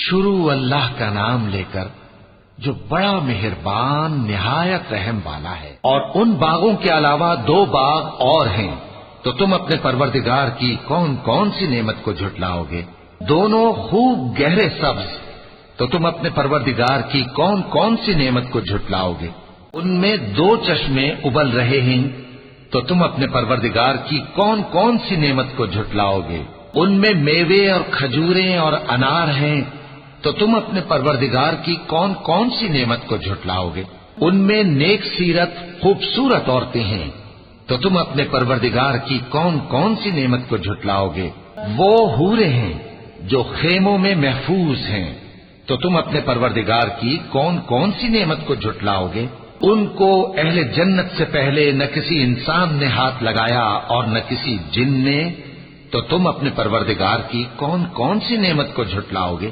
شروع اللہ کا نام لے کر جو بڑا مہربان نہایت رحم والا ہے۔ اور ان باغوں کے علاوہ 2 باغ اور ہیں، تو تم اپنے پروردگار کی کون کون سی نعمت کو جھٹلاؤ گے؟ دونوں خوب گہرے سبز، تو تم اپنے پروردگار کی کون کون سی نعمت کو جھٹلاؤ گے؟ ان میں 2 چشمے ابل رہے ہیں، تو تم اپنے پروردگار کی کون کون سی نعمت کو جھٹلاؤ گے؟ ان میں میوے اور کھجوریں اور انار ہیں، تو تم اپنے پروردگار کی کون کون سی نعمت کو جھٹلاؤ گے؟ ان میں نیک سیرت خوبصورت عورتیں ہیں، تو تم اپنے پروردگار کی کون کون سی نعمت کو جھٹلاؤ گے؟ وہ حوریں ہیں جو خیموں میں محفوظ ہیں، تو تم اپنے پروردگار کی کون کون سی نعمت کو جھٹلاؤ گے؟ ان کو اہل جنت سے پہلے نہ کسی انسان نے ہاتھ لگایا اور نہ کسی جن نے، تو تم اپنے پروردگار کی کون کون سی نعمت کو جھٹلاؤ گے؟